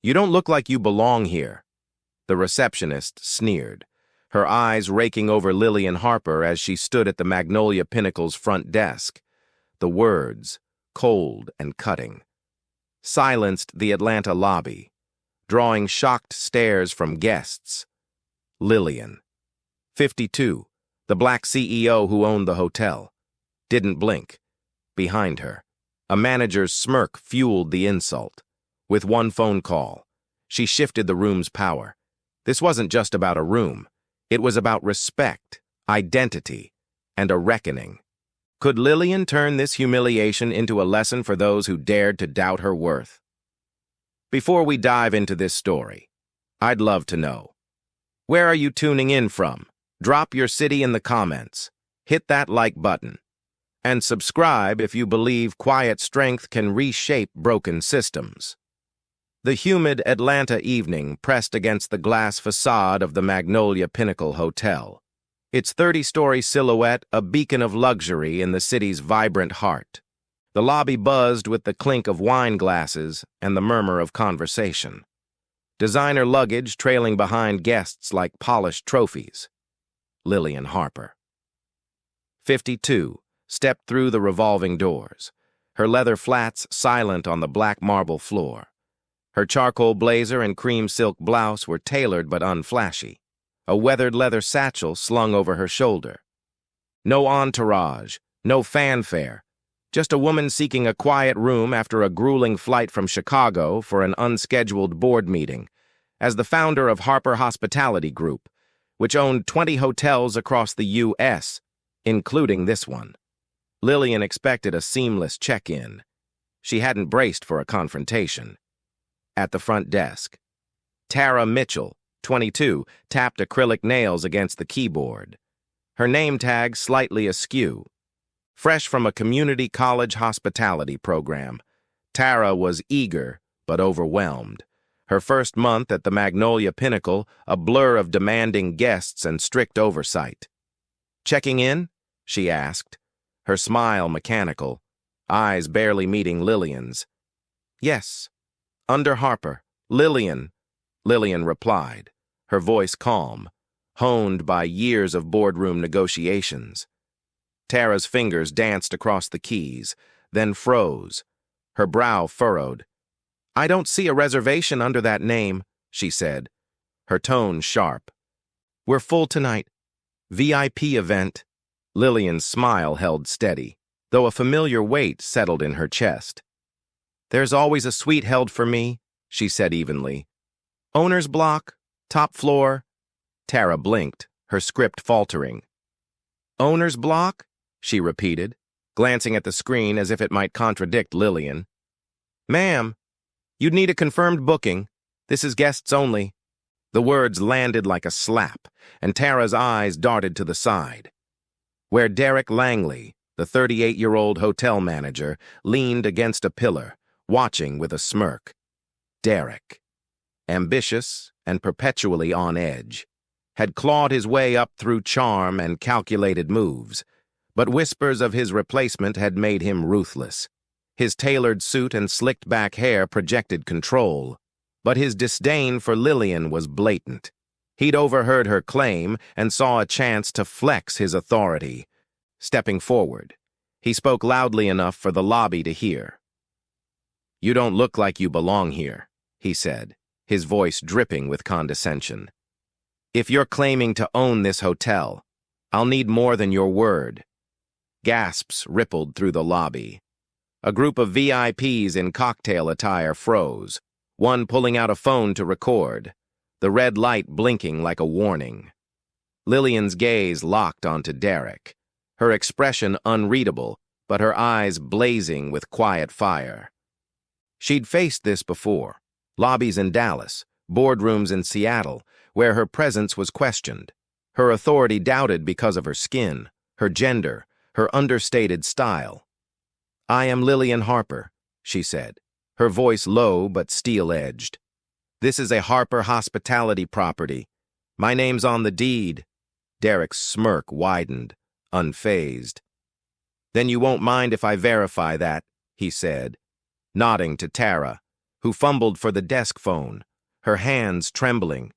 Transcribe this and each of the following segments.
"You don't look like you belong here." The receptionist sneered, her eyes raking over Lillian Harper as she stood at the Magnolia Pinnacle's front desk. The words, cold and cutting, silenced the Atlanta lobby, drawing shocked stares from guests. Lillian, 52, the black CEO who owned the hotel, didn't blink. Behind her, a manager's smirk fueled the insult. With one phone call, she shifted the room's power. This wasn't just about a room. It was about respect, identity, and a reckoning. Could Lillian turn this humiliation into a lesson for those who dared to doubt her worth? Before we dive into this story, I'd love to know, where are you tuning in from? Drop your city in the comments. Hit that like button. And subscribe if you believe quiet strength can reshape broken systems. The humid Atlanta evening pressed against the glass facade of the Magnolia Pinnacle Hotel, its 30-story silhouette a beacon of luxury in the city's vibrant heart. The lobby buzzed with the clink of wine glasses and the murmur of conversation. Designer luggage trailing behind guests like polished trophies. Lillian Harper, 52, stepped through the revolving doors, her leather flats silent on the black marble floor. Her charcoal blazer and cream silk blouse were tailored but unflashy, a weathered leather satchel slung over her shoulder. No entourage, no fanfare, just a woman seeking a quiet room after a grueling flight from Chicago for an unscheduled board meeting. As the founder of Harper Hospitality Group, which owned 20 hotels across the U.S., including this one, Lillian expected a seamless check-in. She hadn't braced for a confrontation. At the front desk, Tara Mitchell, 22, tapped acrylic nails against the keyboard, her name tag slightly askew. Fresh from a community college hospitality program, Tara was eager but overwhelmed. Her first month at the Magnolia Pinnacle, a blur of demanding guests and strict oversight. "Checking in?" she asked, her smile mechanical, eyes barely meeting Lillian's. "Yes. Under Harper. Lillian," Lillian replied, her voice calm, honed by years of boardroom negotiations. Tara's fingers danced across the keys, then froze, her brow furrowed. "I don't see a reservation under that name," she said, her tone sharp. "We're full tonight. VIP event." Lillian's smile held steady, though a familiar weight settled in her chest. "There's always a suite held for me," she said evenly. "Owner's block, top floor." Tara blinked, her script faltering. "Owner's block?" she repeated, glancing at the screen as if it might contradict Lillian. "Ma'am, you'd need a confirmed booking. This is guests only." The words landed like a slap, and Tara's eyes darted to the side, where Derek Langley, the 38-year-old hotel manager, leaned against a pillar, watching with a smirk. Derek, ambitious and perpetually on edge, had clawed his way up through charm and calculated moves, but whispers of his replacement had made him ruthless. His tailored suit and slicked-back hair projected control, but his disdain for Lillian was blatant. He'd overheard her claim and saw a chance to flex his authority. Stepping forward, he spoke loudly enough for the lobby to hear. "You don't look like you belong here," he said, his voice dripping with condescension. "If you're claiming to own this hotel, I'll need more than your word." Gasps rippled through the lobby. A group of VIPs in cocktail attire froze, one pulling out a phone to record, the red light blinking like a warning. Lillian's gaze locked onto Derek, her expression unreadable, but her eyes blazing with quiet fire. She'd faced this before, lobbies in Dallas, boardrooms in Seattle, where her presence was questioned, her authority doubted because of her skin, her gender, her understated style. "I am Lillian Harper," she said, her voice low but steel-edged. "This is a Harper Hospitality property. My name's on the deed." Derek's smirk widened, unfazed. "Then you won't mind if I verify that," he said, nodding to Tara, who fumbled for the desk phone, her hands trembling.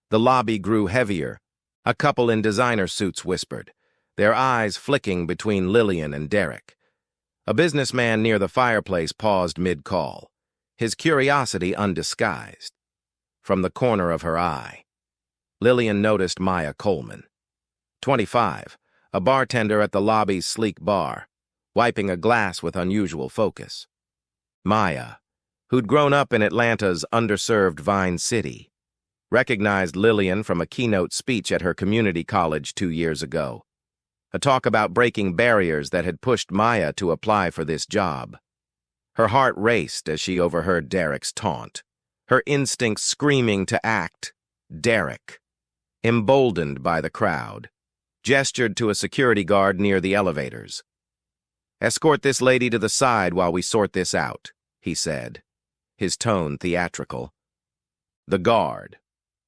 The lobby grew heavier. A couple in designer suits whispered, their eyes flicking between Lillian and Derek. A businessman near the fireplace paused mid-call, his curiosity undisguised. From the corner of her eye, Lillian noticed Maya Coleman, 25, a bartender at the lobby's sleek bar, wiping a glass with unusual focus. Maya, who'd grown up in Atlanta's underserved Vine City, recognized Lillian from a keynote speech at her community college 2 years ago, a talk about breaking barriers that had pushed Maya to apply for this job. Her heart raced as she overheard Derek's taunt, her instincts screaming to act. Derek, emboldened by the crowd, gestured to a security guard near the elevators. "Escort this lady to the side while we sort this out," he said, his tone theatrical. The guard,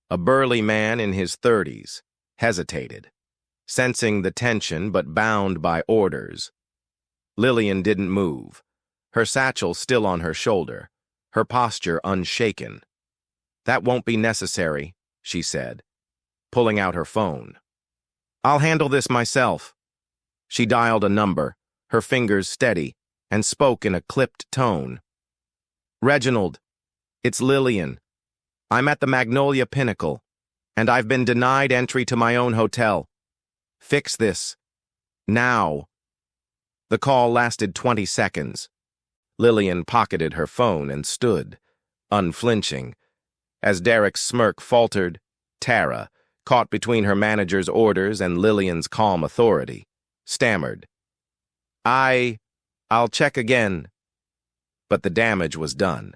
a burly man in his 30s, hesitated, sensing the tension but bound by orders. Lillian didn't move, her satchel still on her shoulder, her posture unshaken. "That won't be necessary," she said, pulling out her phone. "I'll handle this myself." She dialed a number, her fingers steady, and spoke in a clipped tone. "Reginald, it's Lillian. I'm at the Magnolia Pinnacle, and I've been denied entry to my own hotel. Fix this. Now." The call lasted 20 seconds. Lillian pocketed her phone and stood, unflinching. As Derek's smirk faltered, Tara, caught between her manager's orders and Lillian's calm authority, stammered, I'll check again." But the damage was done.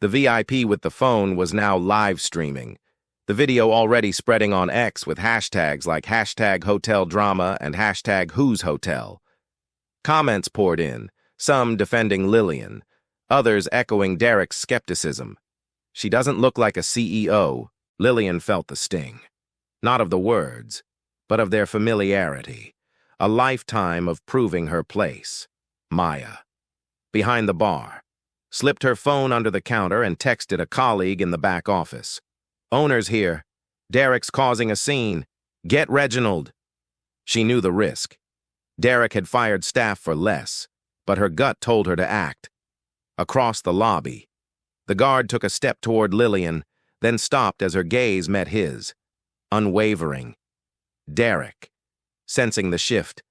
The VIP with the phone was now live streaming, the video already spreading on X with hashtags like #HotelDrama and #Who'sHotel. Comments poured in, some defending Lillian, others echoing Derek's skepticism. "She doesn't look like a CEO." Lillian felt the sting, not of the words, but of their familiarity, a lifetime of proving her place. Maya, behind the bar, slipped her phone under the counter and texted a colleague in the back office. "Owner's here. Derek's causing a scene. Get Reginald." She knew the risk. Derek had fired staff for less, but her gut told her to act. Across the lobby, the guard took a step toward Lillian, then stopped as her gaze met his, unwavering. Derek, sensing the shift,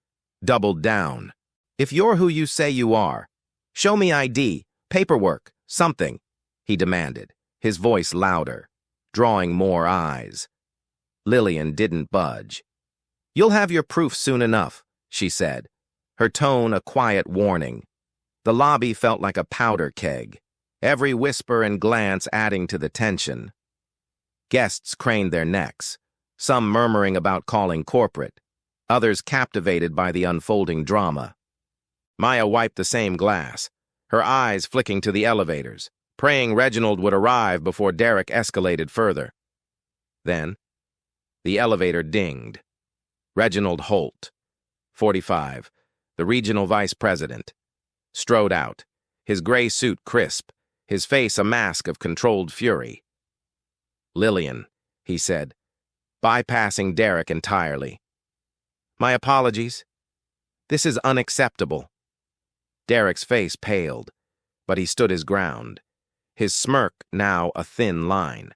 doubled down. "If you're who you say you are, show me ID, paperwork, something," he demanded, his voice louder, drawing more eyes. Lillian didn't budge. "You'll have your proof soon enough," she said, her tone a quiet warning. The lobby felt like a powder keg, every whisper and glance adding to the tension. Guests craned their necks, some murmuring about calling corporate, others captivated by the unfolding drama. Maya wiped the same glass, her eyes flicking to the elevators, praying Reginald would arrive before Derek escalated further. Then, the elevator dinged. Reginald Holt, 45, the regional vice president, strode out, his gray suit crisp, his face a mask of controlled fury. "Lillian," he said, bypassing Derek entirely. "My apologies. This is unacceptable." Derek's face paled, but he stood his ground, his smirk now a thin line.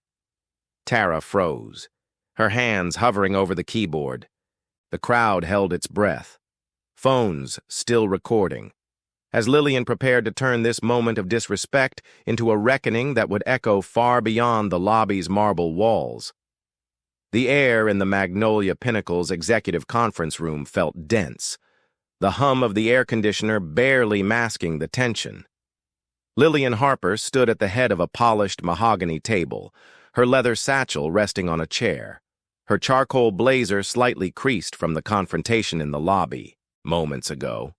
Tara froze, her hands hovering over the keyboard. The crowd held its breath, phones still recording, as Lillian prepared to turn this moment of disrespect into a reckoning that would echo far beyond the lobby's marble walls. The air in the Magnolia Pinnacle's executive conference room felt dense, the hum of the air conditioner barely masking the tension. Lillian Harper stood at the head of a polished mahogany table, her leather satchel resting on a chair, her charcoal blazer slightly creased from the confrontation in the lobby moments ago.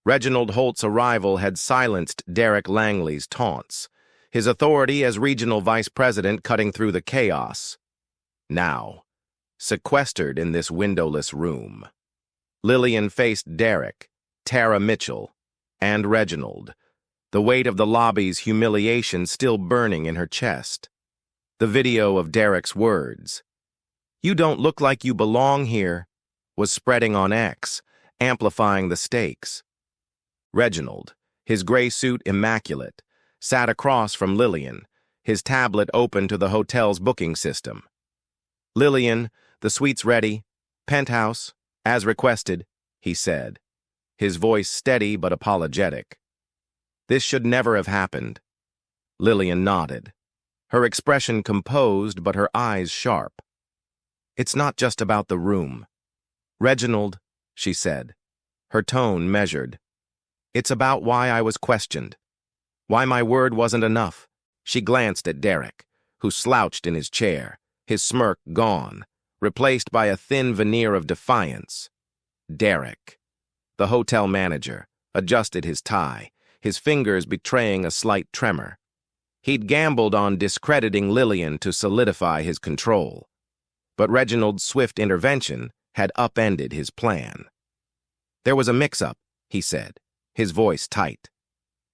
Reginald Holt's arrival had silenced Derek Langley's taunts, his authority as regional vice president cutting through the chaos. Now, sequestered in this windowless room, Lillian faced Derek, Tara Mitchell, and Reginald, the weight of the lobby's humiliation still burning in her chest. The video of Derek's words, "You don't look like you belong here," was spreading on X, amplifying the stakes. Reginald, his gray suit immaculate, sat across from Lillian, his tablet open to the hotel's booking system. "Lillian, the suite's ready. Penthouse, as requested," he said, his voice steady but apologetic. "This should never have happened." Lillian nodded, her expression composed but her eyes sharp. "It's not just about the room." "Reginald," she said, her tone measured. "It's about why I was questioned. Why my word wasn't enough." She glanced at Derek, who slouched in his chair, his smirk gone, replaced by a thin veneer of defiance. Derek, the hotel manager, adjusted his tie, his fingers betraying a slight tremor. He'd gambled on discrediting Lillian to solidify his control. But Reginald's swift intervention had upended his plan. "There was a mix-up," he said, his voice tight.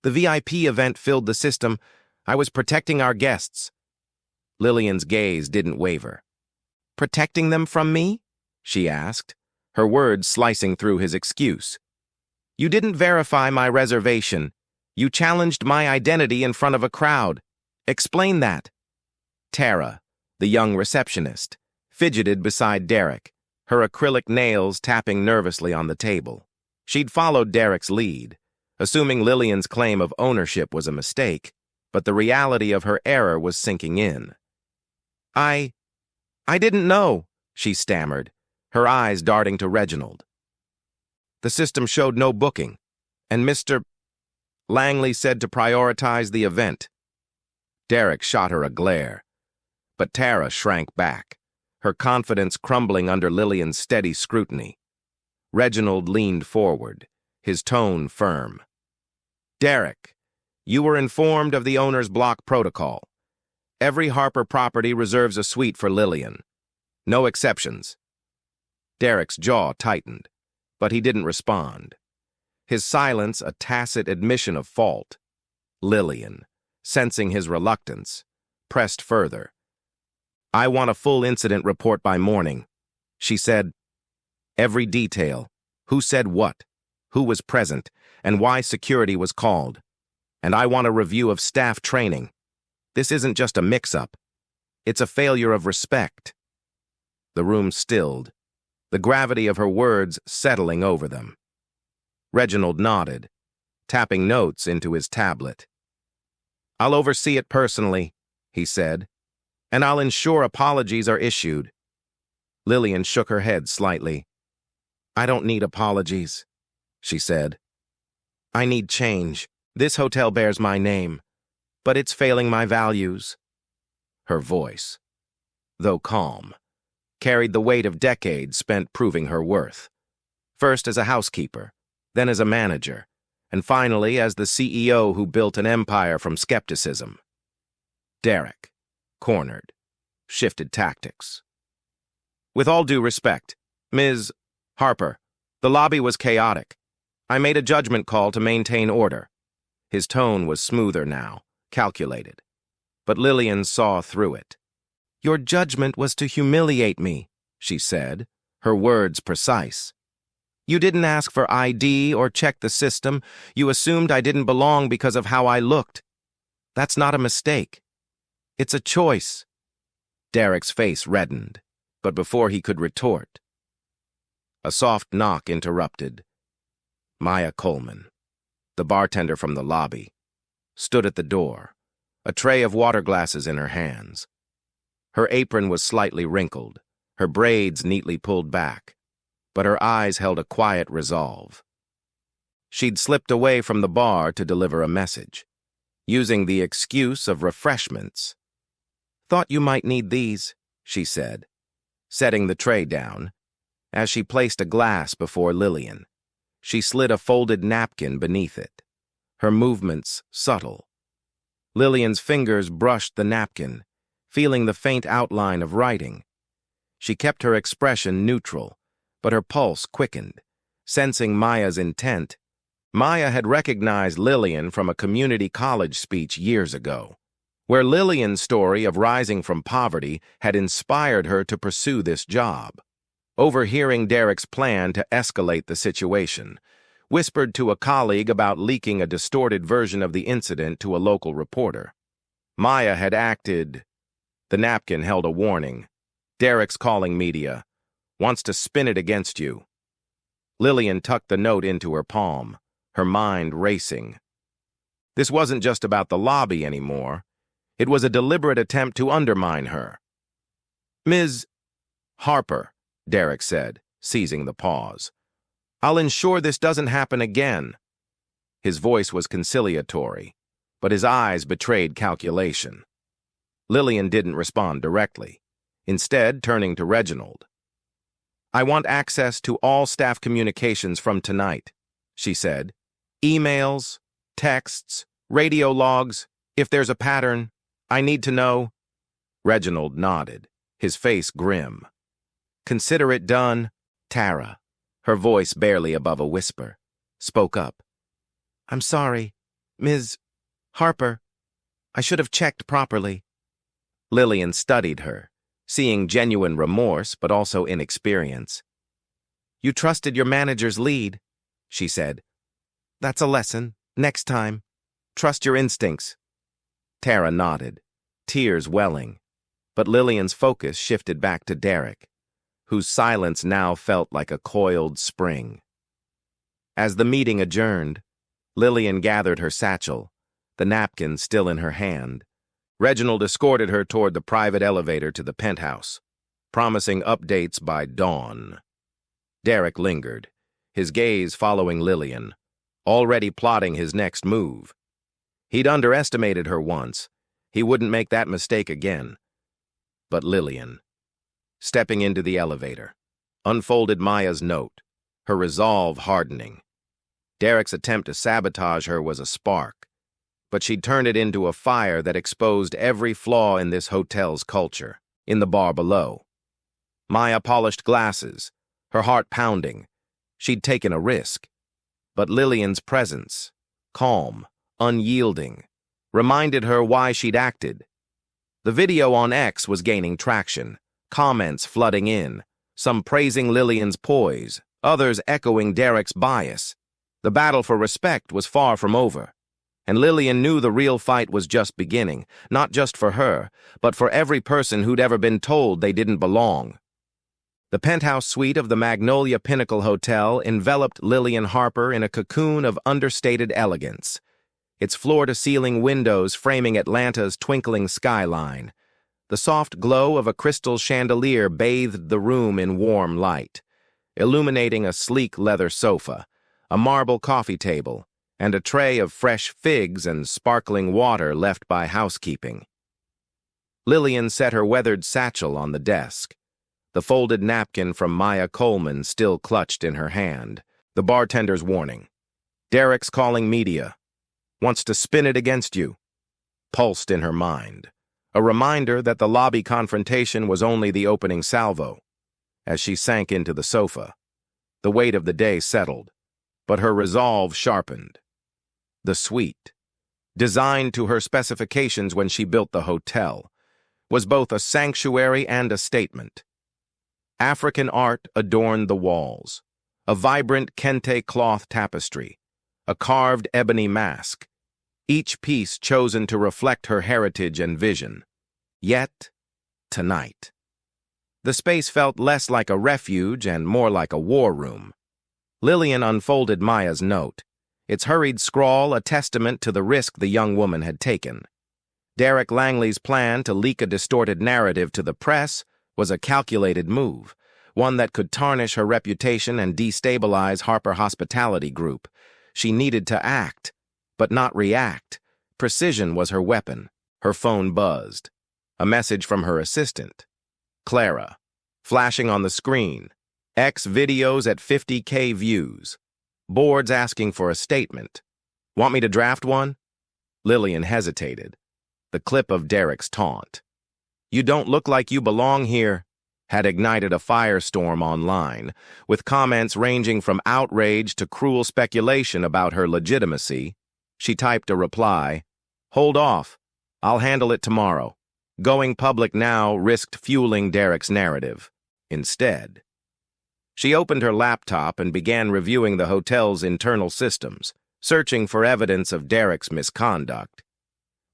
"The VIP event filled the system. I was protecting our guests." Lillian's gaze didn't waver. "Protecting them from me?" she asked, her words slicing through his excuse. "You didn't verify my reservation. You challenged my identity in front of a crowd. Explain that." Tara, the young receptionist, fidgeted beside Derek, her acrylic nails tapping nervously on the table. She'd followed Derek's lead, assuming Lillian's claim of ownership was a mistake, but the reality of her error was sinking in. I didn't know," she stammered, her eyes darting to Reginald. "The system showed no booking, and Mr. Langley said to prioritize the event." Derek shot her a glare, but Tara shrank back, her confidence crumbling under Lillian's steady scrutiny. Reginald leaned forward, his tone firm. "Derek, you were informed of the owner's block protocol. Every Harper property reserves a suite for Lillian. No exceptions." Derek's jaw tightened, but he didn't respond. His silence a tacit admission of fault. Lillian, sensing his reluctance, pressed further. "I want a full incident report by morning," she said. "Every detail, who said what, who was present, and why security was called. And I want a review of staff training. This isn't just a mix-up. It's a failure of respect." The room stilled, the gravity of her words settling over them. Reginald nodded, tapping notes into his tablet. "I'll oversee it personally," he said, "and I'll ensure apologies are issued." Lillian shook her head slightly. "I don't need apologies," she said. "I need change. This hotel bears my name, but it's failing my values." Her voice, though calm, carried the weight of decades spent proving her worth. First as a housekeeper, then as a manager, and finally as the CEO who built an empire from skepticism. Derek, cornered, shifted tactics. "With all due respect, Ms. Harper, the lobby was chaotic. I made a judgment call to maintain order." His tone was smoother now, calculated. But Lillian saw through it. "Your judgment was to humiliate me," she said, her words precise. "You didn't ask for ID or check the system. You assumed I didn't belong because of how I looked. That's not a mistake. It's a choice." Derek's face reddened, but before he could retort, a soft knock interrupted. Maya Coleman, the bartender from the lobby, stood at the door, a tray of water glasses in her hands. Her apron was slightly wrinkled, her braids neatly pulled back, but her eyes held a quiet resolve. She'd slipped away from the bar to deliver a message, using the excuse of refreshments. "Thought you might need these," she said, setting the tray down. As she placed a glass before Lillian, she slid a folded napkin beneath it, her movements subtle. Lillian's fingers brushed the napkin, feeling the faint outline of writing. She kept her expression neutral, but her pulse quickened, sensing Maya's intent. Maya had recognized Lillian from a community college speech years ago, where Lillian's story of rising from poverty had inspired her to pursue this job. Overhearing Derek's plan to escalate the situation, whispered to a colleague about leaking a distorted version of the incident to a local reporter. Maya had acted. The napkin held a warning. Derek's calling media. Wants to spin it against you. Lillian tucked the note into her palm, her mind racing. This wasn't just about the lobby anymore. It was a deliberate attempt to undermine her. "Ms. Harper," Derek said, seizing the pause. "I'll ensure this doesn't happen again." His voice was conciliatory, but his eyes betrayed calculation. Lillian didn't respond directly, instead turning to Reginald. "I want access to all staff communications from tonight," she said. "Emails, texts, radio logs. If there's a pattern, I need to know." Reginald nodded, his face grim. "Consider it done." Tara, her voice barely above a whisper, spoke up. "I'm sorry, Ms. Harper. I should have checked properly." Lillian studied her, seeing genuine remorse but also inexperience. "You trusted your manager's lead," she said. "That's a lesson. Next time, trust your instincts." Tara nodded, tears welling, but Lillian's focus shifted back to Derek, whose silence now felt like a coiled spring. As the meeting adjourned, Lillian gathered her satchel, the napkin still in her hand. Reginald escorted her toward the private elevator to the penthouse, promising updates by dawn. Derek lingered, his gaze following Lillian, already plotting his next move. He'd underestimated her once. He wouldn't make that mistake again. But Lillian, stepping into the elevator, unfolded Maya's note, her resolve hardening. Derek's attempt to sabotage her was a spark, but she'd turned it into a fire that exposed every flaw in this hotel's culture. In the bar below, Maya polished glasses, her heart pounding. She'd taken a risk. But Lillian's presence, calm, unyielding, reminded her why she'd acted. The video on X was gaining traction, comments flooding in, some praising Lillian's poise, others echoing Derek's bias. The battle for respect was far from over, and Lillian knew the real fight was just beginning, not just for her, but for every person who'd ever been told they didn't belong. The penthouse suite of the Magnolia Pinnacle Hotel enveloped Lillian Harper in a cocoon of understated elegance, its floor-to-ceiling windows framing Atlanta's twinkling skyline. The soft glow of a crystal chandelier bathed the room in warm light, illuminating a sleek leather sofa, a marble coffee table, and a tray of fresh figs and sparkling water left by housekeeping. Lillian set her weathered satchel on the desk, the folded napkin from Maya Coleman still clutched in her hand. The bartender's warning. "Derek's calling media. Wants to spin it against you," pulsed in her mind, a reminder that the lobby confrontation was only the opening salvo. As she sank into the sofa, the weight of the day settled, but her resolve sharpened. The suite, designed to her specifications when she built the hotel, was both a sanctuary and a statement. African art adorned the walls, a vibrant kente cloth tapestry, a carved ebony mask, each piece chosen to reflect her heritage and vision. Yet, tonight, the space felt less like a refuge and more like a war room. Lillian unfolded Maya's note, its hurried scrawl a testament to the risk the young woman had taken. Derek Langley's plan to leak a distorted narrative to the press was a calculated move, one that could tarnish her reputation and destabilize Harper Hospitality Group. She needed to act, but not react. Precision was her weapon. Her phone buzzed. A message from her assistant, Clara, flashing on the screen. X videos at 50K views. Boards asking for a statement. "Want me to draft one?" Lillian hesitated. The clip of Derek's taunt. "You don't look like you belong here." had ignited a firestorm online, with comments ranging from outrage to cruel speculation about her legitimacy. She typed a reply, "Hold off. I'll handle it tomorrow." Going public now risked fueling Derek's narrative. Instead, she opened her laptop and began reviewing the hotel's internal systems, searching for evidence of Derek's misconduct.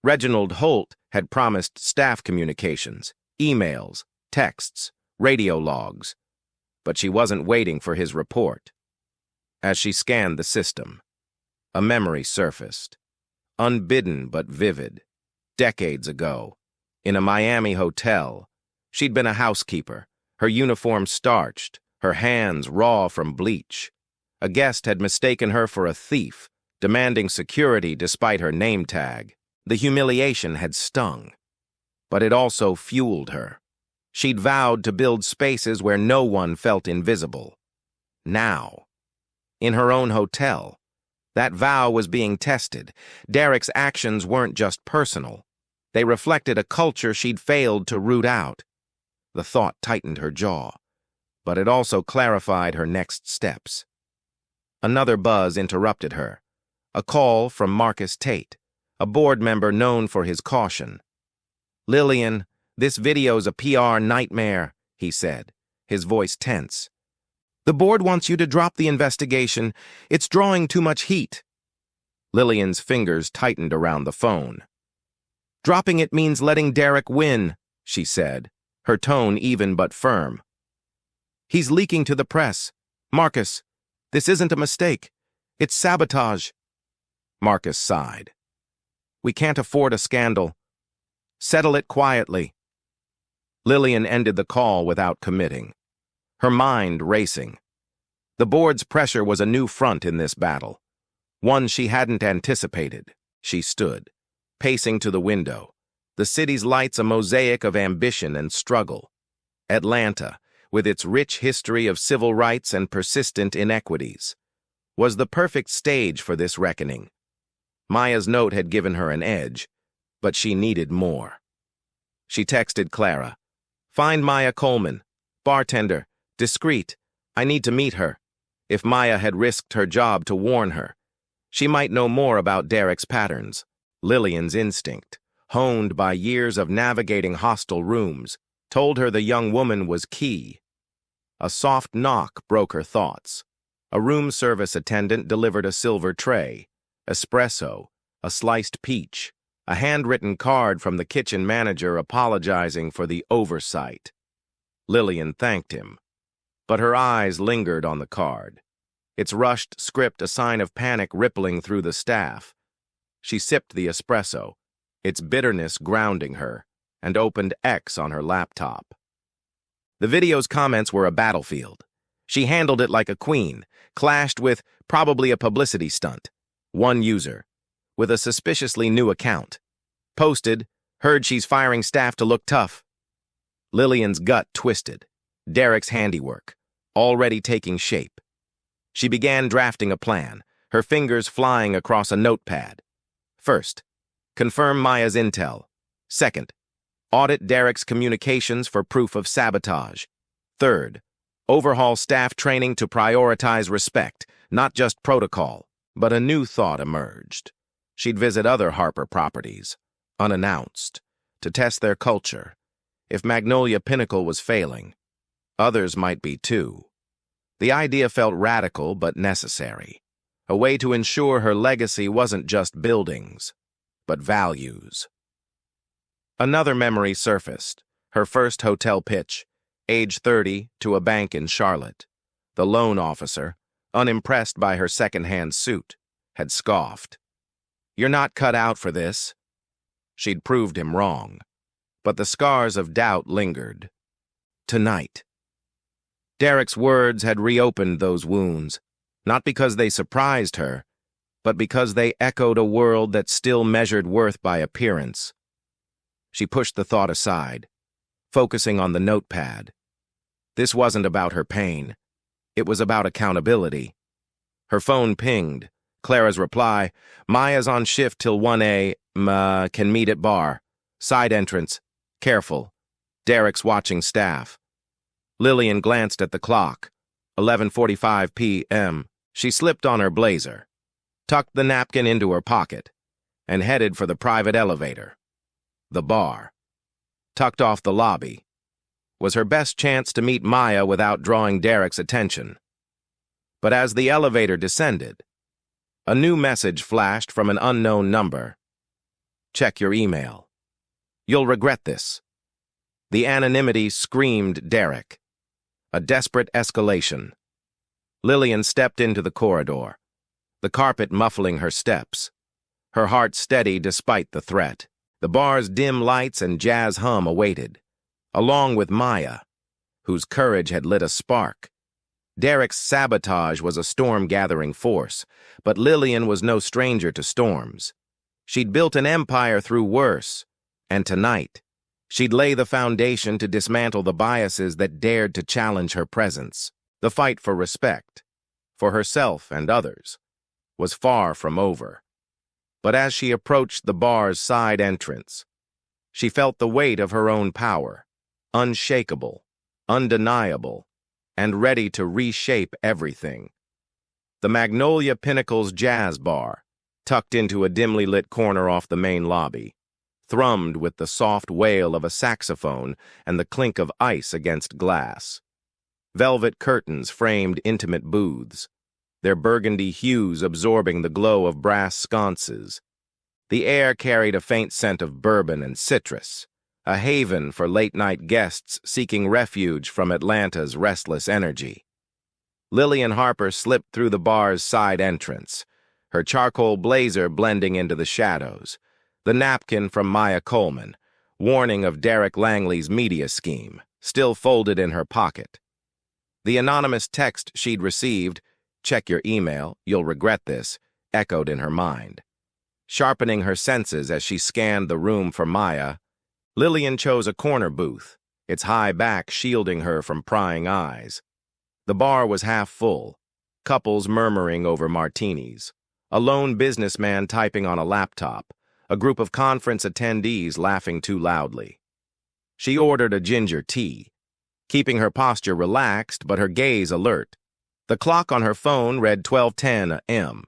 Reginald Holt had promised staff communications, emails, texts, radio logs, but she wasn't waiting for his report. As she scanned the system, a memory surfaced, unbidden but vivid. Decades ago, in a Miami hotel, she'd been a housekeeper, her uniform starched, her hands raw from bleach. A guest had mistaken her for a thief, demanding security despite her name tag. The humiliation had stung, but it also fueled her. She'd vowed to build spaces where no one felt invisible. Now, in her own hotel, that vow was being tested. Derek's actions weren't just personal. They reflected a culture she'd failed to root out. The thought tightened her jaw, but it also clarified her next steps. Another buzz interrupted her. A call from Marcus Tate, a board member known for his caution. "Lillian, this video's a PR nightmare," he said, his voice tense. "The board wants you to drop the investigation. It's drawing too much heat." Lillian's fingers tightened around the phone. "Dropping it means letting Derek win," she said, her tone even but firm. "He's leaking to the press. Marcus, this isn't a mistake. It's sabotage." Marcus sighed. "We can't afford a scandal. Settle it quietly." Lillian ended the call without committing, her mind racing. The board's pressure was a new front in this battle, one she hadn't anticipated. She stood, pacing to the window, the city's lights a mosaic of ambition and struggle. Atlanta, with its rich history of civil rights and persistent inequities, was the perfect stage for this reckoning. Maya's note had given her an edge, but she needed more. She texted Clara, "Find Maya Coleman, bartender, discreet. I need to meet her." If Maya had risked her job to warn her, she might know more about Derek's patterns. Lillian's instinct, honed by years of navigating hostile rooms, told her the young woman was key. A soft knock broke her thoughts. A room service attendant delivered a silver tray, espresso, a sliced peach, a handwritten card from the kitchen manager apologizing for the oversight. Lillian thanked him, but her eyes lingered on the card, its rushed script a sign of panic rippling through the staff. She sipped the espresso, its bitterness grounding her, and opened X on her laptop. The video's comments were a battlefield. She handled it like a queen, clashed with probably a publicity stunt. One user, with a suspiciously new account, posted, "Heard she's firing staff to look tough." Lillian's gut twisted. Derek's handiwork, already taking shape. She began drafting a plan, her fingers flying across a notepad. First, confirm Maya's intel. Second, audit Derek's communications for proof of sabotage. Third, overhaul staff training to prioritize respect, not just protocol. But a new thought emerged. She'd visit other Harper properties, unannounced, to test their culture. If Magnolia Pinnacle was failing, others might be too. The idea felt radical but necessary, a way to ensure her legacy wasn't just buildings, but values. Another memory surfaced, her first hotel pitch, age 30, to a bank in Charlotte. The loan officer, unimpressed by her second-hand suit, had scoffed. "You're not cut out for this." She'd proved him wrong, but the scars of doubt lingered. Tonight. Derek's words had reopened those wounds, not because they surprised her, but because they echoed a world that still measured worth by appearance. She pushed the thought aside, focusing on the notepad. This wasn't about her pain. It was about accountability. Her phone pinged. Clara's reply, "Maya's on shift till 1 a.m. Can meet at bar. Side entrance. Careful. Derek's watching staff." Lillian glanced at the clock. 11:45 p.m. She slipped on her blazer, tucked the napkin into her pocket, and headed for the private elevator. The bar, tucked off the lobby, was her best chance to meet Maya without drawing Derek's attention. But as the elevator descended, a new message flashed from an unknown number. Check your email. You'll regret this. The anonymity screamed Derek. A desperate escalation. Lillian stepped into the corridor, the carpet muffling her steps, her heart steady despite the threat. The bar's dim lights and jazz hum awaited, along with Maya, whose courage had lit a spark. Derek's sabotage was a storm-gathering force, but Lillian was no stranger to storms. She'd built an empire through worse, and tonight, she'd lay the foundation to dismantle the biases that dared to challenge her presence. The fight for respect, for herself and others, was far from over. But as she approached the bar's side entrance, she felt the weight of her own power, unshakable, undeniable, and ready to reshape everything. The Magnolia Pinnacle's jazz bar, tucked into a dimly lit corner off the main lobby, thrummed with the soft wail of a saxophone and the clink of ice against glass. Velvet curtains framed intimate booths, their burgundy hues absorbing the glow of brass sconces. The air carried a faint scent of bourbon and citrus, a haven for late-night guests seeking refuge from Atlanta's restless energy. Lillian Harper slipped through the bar's side entrance, her charcoal blazer blending into the shadows, the napkin from Maya Coleman, warning of Derek Langley's media scheme, still folded in her pocket. The anonymous text she'd received, "Check your email, you'll regret this," echoed in her mind. Sharpening her senses as she scanned the room for Maya, Lillian chose a corner booth, its high back shielding her from prying eyes. The bar was half full, couples murmuring over martinis, a lone businessman typing on a laptop, a group of conference attendees laughing too loudly. She ordered a ginger tea, keeping her posture relaxed but her gaze alert. The clock on her phone read 12:10 a.m.,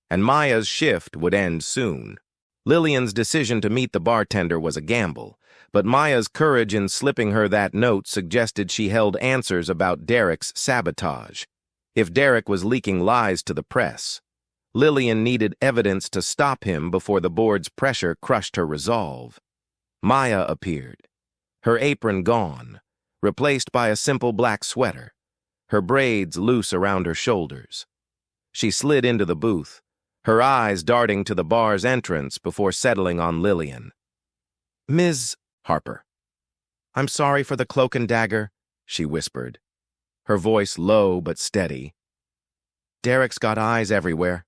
and Maya's shift would end soon. Lillian's decision to meet the bartender was a gamble, but Maya's courage in slipping her that note suggested she held answers about Derek's sabotage. If Derek was leaking lies to the press, Lillian needed evidence to stop him before the board's pressure crushed her resolve. Maya appeared, her apron gone, replaced by a simple black sweater, her braids loose around her shoulders. She slid into the booth, her eyes darting to the bar's entrance before settling on Lillian. "Ms. Harper, I'm sorry for the cloak and dagger," she whispered, her voice low but steady. "Derek's got eyes everywhere.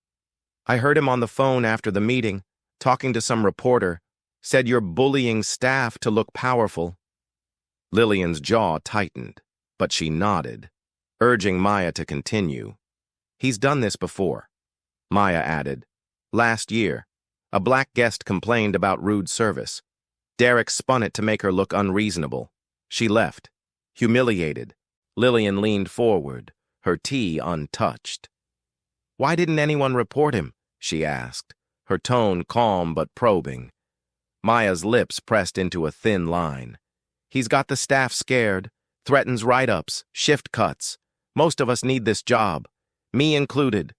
I heard him on the phone after the meeting, talking to some reporter, said you're bullying staff to look powerful." Lillian's jaw tightened, but she nodded, urging Maya to continue. "He's done this before," Maya added. "Last year, a black guest complained about rude service. Derek spun it to make her look unreasonable. She left, humiliated." Lillian leaned forward, her tea untouched. "Why didn't anyone report him?" she asked, her tone calm but probing. Maya's lips pressed into a thin line. "He's got the staff scared, threatens write-ups, shift cuts. Most of us need this job, me included.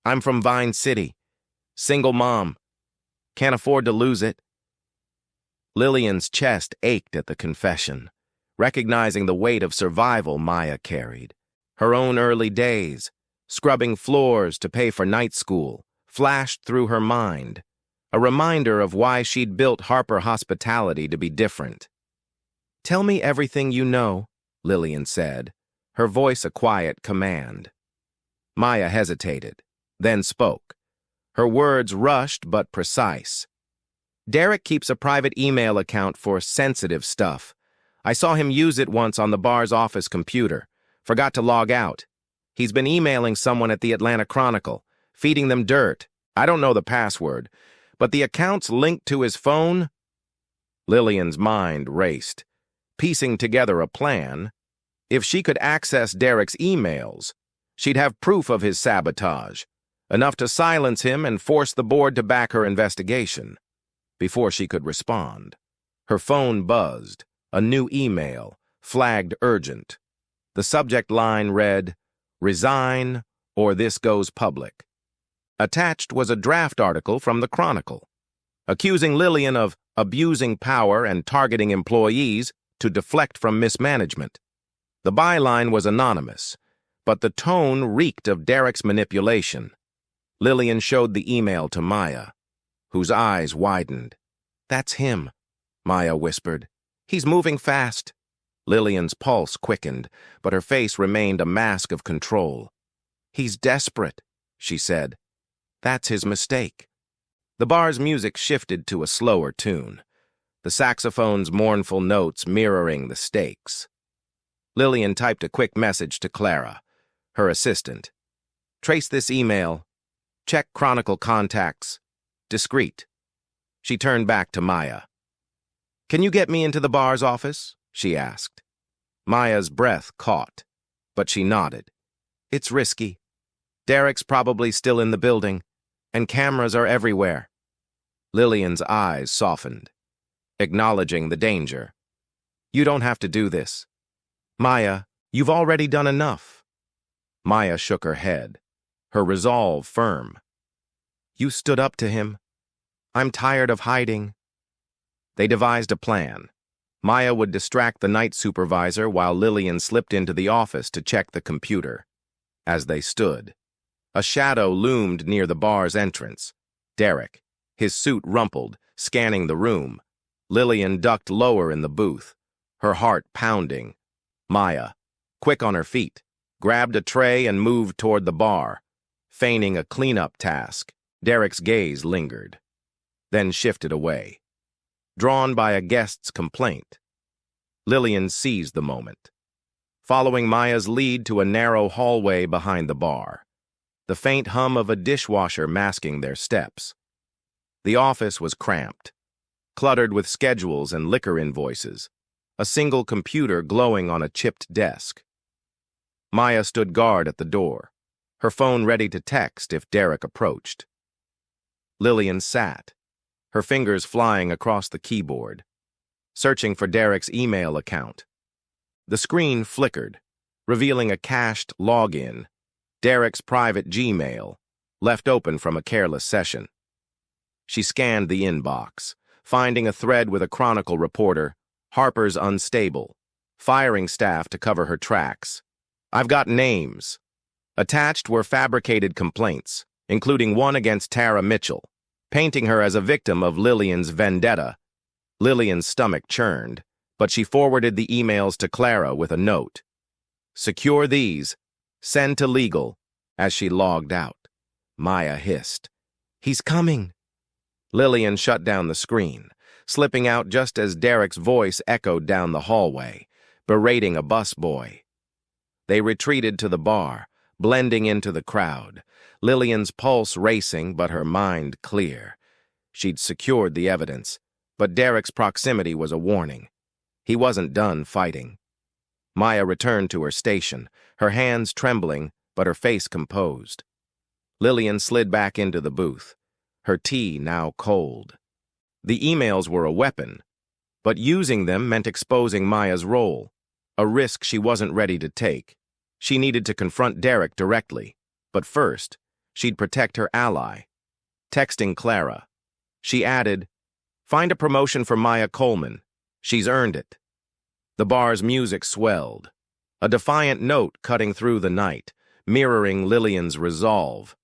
I'm from Vine City, single mom, can't afford to lose it." Lillian's chest ached at the confession, recognizing the weight of survival Maya carried. Her own early days, scrubbing floors to pay for night school, flashed through her mind, a reminder of why she'd built Harper Hospitality to be different. "Tell me everything you know," Lillian said, her voice a quiet command. Maya hesitated, then spoke, her words rushed but precise. "Derek keeps a private email account for sensitive stuff. I saw him use it once on the bar's office computer. Forgot to log out. He's been emailing someone at the Atlanta Chronicle, feeding them dirt. I don't know the password, but the account's linked to his phone." Lillian's mind raced, piecing together a plan, If she could access Derek's emails, she'd have proof of his sabotage, enough to silence him and force the board to back her investigation. Before she could respond, her phone buzzed, a new email, flagged urgent. The subject line read, "Resign or this goes public." Attached was a draft article from the Chronicle, accusing Lillian of abusing power and targeting employees to deflect from mismanagement. The byline was anonymous, but the tone reeked of Derek's manipulation. Lillian showed the email to Maya, whose eyes widened. "That's him," Maya whispered. "He's moving fast." Lillian's pulse quickened, but her face remained a mask of control. "He's desperate," she said. "That's his mistake." The bar's music shifted to a slower tune, the saxophone's mournful notes mirroring the stakes. Lillian typed a quick message to Clara, her assistant. "Trace this email. Check Chronicle contacts. Discreet." She turned back to Maya. "Can you get me into the bar's office?" she asked. Maya's breath caught, but she nodded. "It's risky. Derek's probably still in the building, and cameras are everywhere." Lillian's eyes softened, acknowledging the danger. "You don't have to do this. Maya, you've already done enough." Maya shook her head, her resolve firm. "You stood up to him. I'm tired of hiding." They devised a plan. Maya would distract the night supervisor while Lillian slipped into the office to check the computer. As they stood, a shadow loomed near the bar's entrance. Derek, his suit rumpled, scanning the room. Lillian ducked lower in the booth, her heart pounding. Maya, quick on her feet, grabbed a tray and moved toward the bar, feigning a cleanup task. Derek's gaze lingered, then shifted away, drawn by a guest's complaint. Lillian seized the moment, following Maya's lead to a narrow hallway behind the bar, the faint hum of a dishwasher masking their steps. The office was cramped, cluttered with schedules and liquor invoices, a single computer glowing on a chipped desk. Maya stood guard at the door, her phone ready to text if Derek approached. Lillian sat, her fingers flying across the keyboard, searching for Derek's email account. The screen flickered, revealing a cached login, Derek's private Gmail, left open from a careless session. She scanned the inbox, finding a thread with a Chronicle reporter, "Harper's unstable, firing staff to cover her tracks. I've got names." Attached were fabricated complaints, including one against Tara Mitchell, painting her as a victim of Lillian's vendetta. Lillian's stomach churned, but she forwarded the emails to Clara with a note. "Secure these. Send to legal," as she logged out. Maya hissed, "He's coming." Lillian shut down the screen, slipping out just as Derek's voice echoed down the hallway, berating a busboy. They retreated to the bar, blending into the crowd, Lillian's pulse racing but her mind clear. She'd secured the evidence, but Derek's proximity was a warning. He wasn't done fighting. Maya returned to her station, her hands trembling but her face composed. Lillian slid back into the booth, her tea now cold. The emails were a weapon, but using them meant exposing Maya's role, a risk she wasn't ready to take. She needed to confront Derek directly, but first, she'd protect her ally. Texting Clara, she added, "Find a promotion for Maya Coleman. She's earned it." The bar's music swelled, a defiant note cutting through the night, mirroring Lillian's resolve.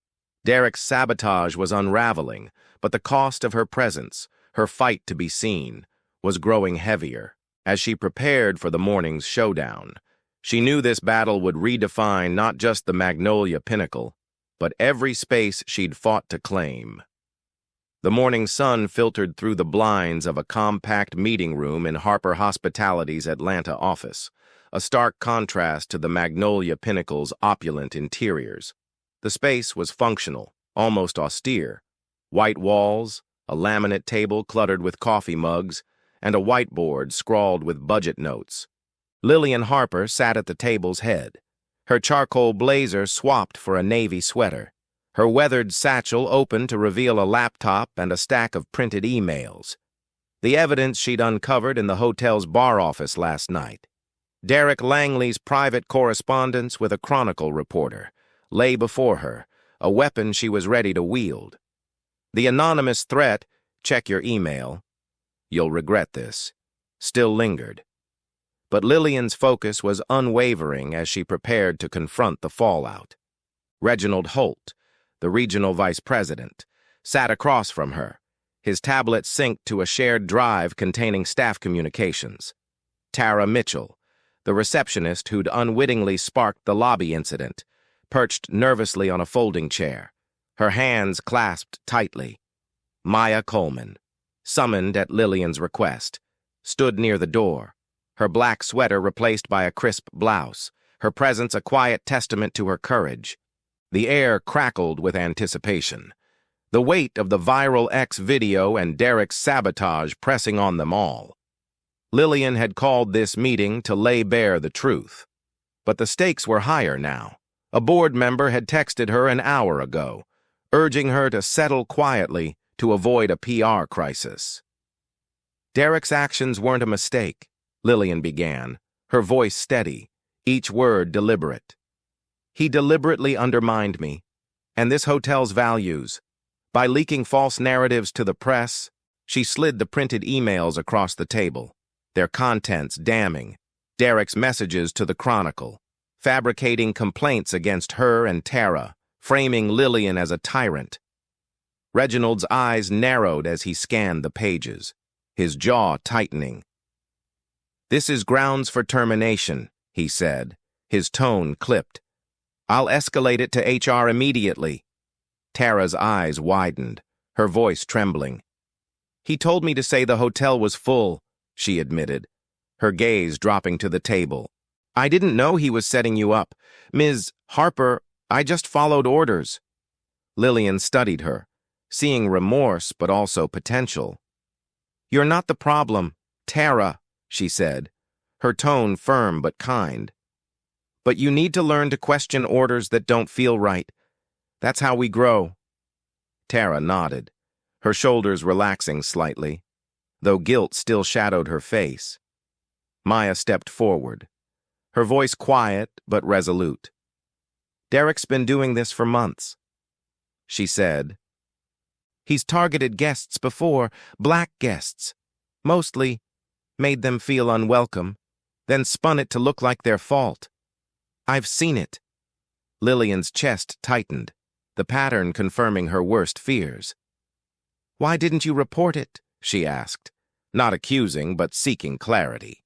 Derek's sabotage was unraveling, but the cost of her presence, her fight to be seen, was growing heavier. As she prepared for the morning's showdown, she knew this battle would redefine not just the Magnolia Pinnacle, but every space she'd fought to claim. The morning sun filtered through the blinds of a compact meeting room in Harper Hospitality's Atlanta office, a stark contrast to the Magnolia Pinnacle's opulent interiors. The space was functional, almost austere. White walls, a laminate table cluttered with coffee mugs, and a whiteboard scrawled with budget notes. Lillian Harper sat at the table's head. Her charcoal blazer swapped for a navy sweater. Her weathered satchel open to reveal a laptop and a stack of printed emails. The evidence she'd uncovered in the hotel's bar office last night. Derek Langley's private correspondence with a Chronicle reporter lay before her, a weapon she was ready to wield. The anonymous threat, "Check your email. You'll regret this," still lingered. But Lillian's focus was unwavering as she prepared to confront the fallout. Reginald Holt, the regional vice president, sat across from her, his tablet synced to a shared drive containing staff communications. Tara Mitchell, the receptionist who'd unwittingly sparked the lobby incident, perched nervously on a folding chair, her hands clasped tightly. Maya Coleman, summoned at Lillian's request, stood near the door, her black sweater replaced by a crisp blouse, her presence a quiet testament to her courage. The air crackled with anticipation, the weight of the viral X video and Derek's sabotage pressing on them all. Lillian had called this meeting to lay bare the truth. But the stakes were higher now. A board member had texted her an hour ago, urging her to settle quietly to avoid a PR crisis. Derek's actions weren't a mistake, Lillian began, her voice steady, each word deliberate. He deliberately undermined me, and this hotel's values. By leaking false narratives to the press, she slid the printed emails across the table, their contents damning, Derek's messages to the Chronicle, fabricating complaints against her and Tara, framing Lillian as a tyrant. Reginald's eyes narrowed as he scanned the pages, his jaw tightening. "This is grounds for termination," he said, his tone clipped. "I'll escalate it to HR immediately." Tara's eyes widened, her voice trembling. "He told me to say the hotel was full," she admitted, her gaze dropping to the table. "I didn't know he was setting you up. Ms. Harper, I just followed orders." Lillian studied her, seeing remorse but also potential. "You're not the problem, Tara," she said, her tone firm but kind. "But you need to learn to question orders that don't feel right. That's how we grow." Tara nodded, her shoulders relaxing slightly, though guilt still shadowed her face. Maya stepped forward, her voice quiet but resolute. "Derek's been doing this for months," she said. "He's targeted guests before, black guests. Mostly made them feel unwelcome, then spun it to look like their fault. I've seen it." Lillian's chest tightened, the pattern confirming her worst fears. "Why didn't you report it?" she asked, not accusing but seeking clarity.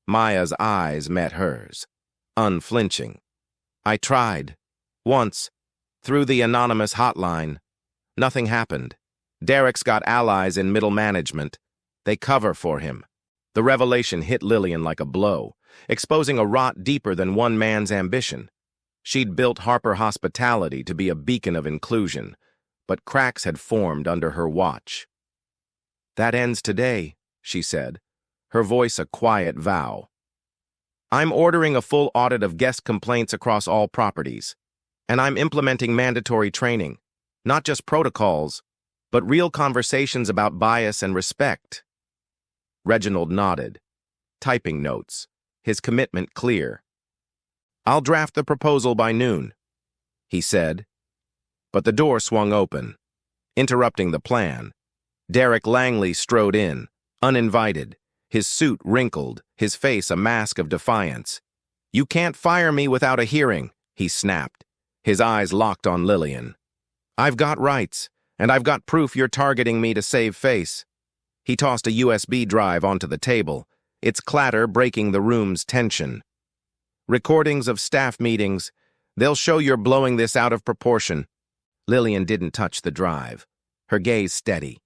Maya's eyes met hers, unflinching. "I tried. Once. Through the anonymous hotline. Nothing happened. Derek's got allies in middle management. They cover for him." The revelation hit Lillian like a blow, exposing a rot deeper than one man's ambition. She'd built Harper Hospitality to be a beacon of inclusion, but cracks had formed under her watch. "That ends today," she said, her voice a quiet vow. "I'm ordering a full audit of guest complaints across all properties, and I'm implementing mandatory training, not just protocols, but real conversations about bias and respect." Reginald nodded, typing notes, his commitment clear. "I'll draft the proposal by noon," he said. But the door swung open, interrupting the plan. Derek Langley strode in, uninvited, his suit wrinkled, his face a mask of defiance. "You can't fire me without a hearing," he snapped, his eyes locked on Lillian. "I've got rights, and I've got proof you're targeting me to save face." He tossed a USB drive onto the table, its clatter breaking the room's tension. "Recordings of staff meetings. They'll show you're blowing this out of proportion." Lillian didn't touch the drive, her gaze steady.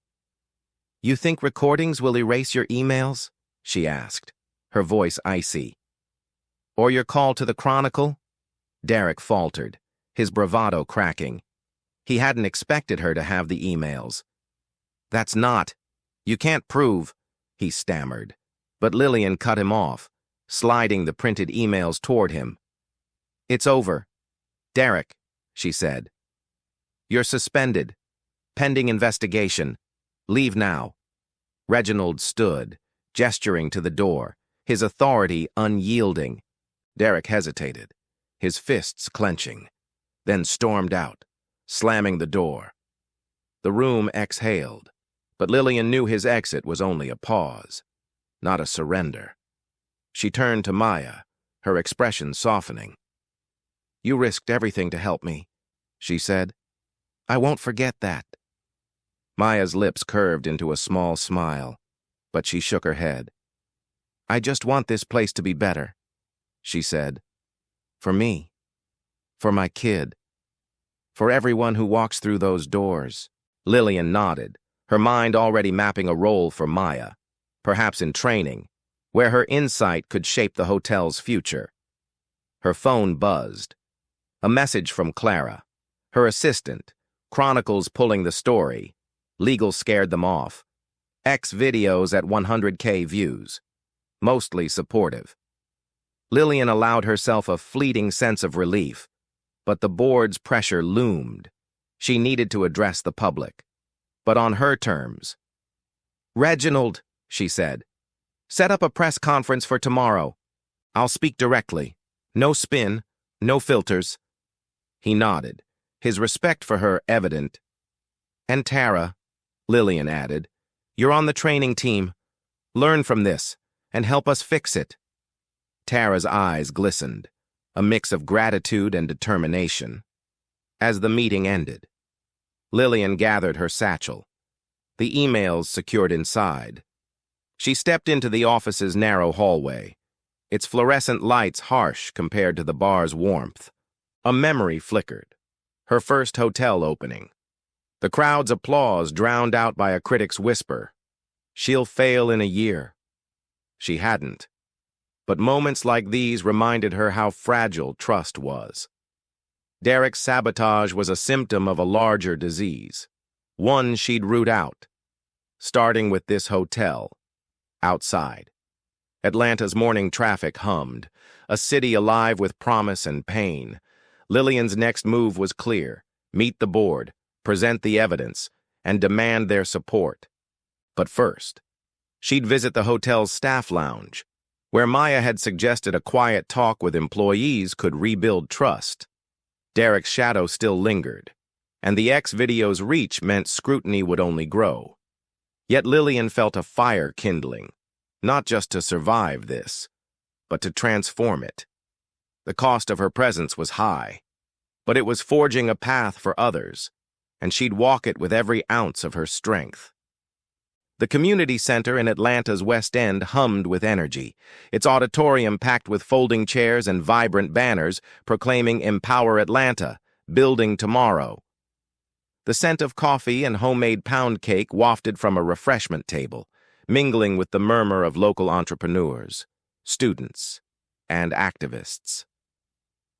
"You think recordings will erase your emails?" she asked, her voice icy. "Or your call to the Chronicle?" Derek faltered, his bravado cracking. He hadn't expected her to have the emails. "That's not. You can't prove," he stammered. But Lillian cut him off. sliding the printed emails toward him. "It's over. Derek," she said. "You're suspended. Pending investigation. Leave now." Reginald stood, gesturing to the door, his authority unyielding. Derek hesitated, his fists clenching, then stormed out, slamming the door. The room exhaled, but Lillian knew his exit was only a pause, not a surrender. She turned to Maya, her expression softening. "You risked everything to help me," she said. "I won't forget that." Maya's lips curved into a small smile, but she shook her head. "I just want this place to be better," she said. "For me. For my kid. For everyone who walks through those doors." Lillian nodded, her mind already mapping a role for Maya, perhaps in training, where her insight could shape the hotel's future. Her phone buzzed. A message from Clara, her assistant, Chronicles pulling the story. Legal scared them off. X videos at 100K views. Mostly supportive. Lillian allowed herself a fleeting sense of relief, but the board's pressure loomed. She needed to address the public, but on her terms. "Reginald," she said, "set up a press conference for tomorrow. I'll speak directly. No spin, no filters." He nodded, his respect for her evident. "And Tara," Lillian added, "you're on the training team. Learn from this and help us fix it." Tara's eyes glistened, a mix of gratitude and determination. As the meeting ended, Lillian gathered her satchel, the emails secured inside. She stepped into the office's narrow hallway, its fluorescent lights harsh compared to the bar's warmth. A memory flickered, her first hotel opening. The crowd's applause drowned out by a critic's whisper. "She'll fail in a year." She hadn't. But moments like these reminded her how fragile trust was. Derek's sabotage was a symptom of a larger disease, one she'd root out, starting with this hotel. Outside, Atlanta's morning traffic hummed, a city alive with promise and pain. Lillian's next move was clear: meet the board, present the evidence, and demand their support. But first, she'd visit the hotel's staff lounge, where Maya had suggested a quiet talk with employees could rebuild trust. Derek's shadow still lingered, and the X video's reach meant scrutiny would only grow. Yet Lillian felt a fire kindling, not just to survive this, but to transform it. The cost of her presence was high, but it was forging a path for others, and she'd walk it with every ounce of her strength. The community center in Atlanta's West End hummed with energy, its auditorium packed with folding chairs and vibrant banners proclaiming "Empower Atlanta, building tomorrow." The scent of coffee and homemade pound cake wafted from a refreshment table, mingling with the murmur of local entrepreneurs, students, and activists.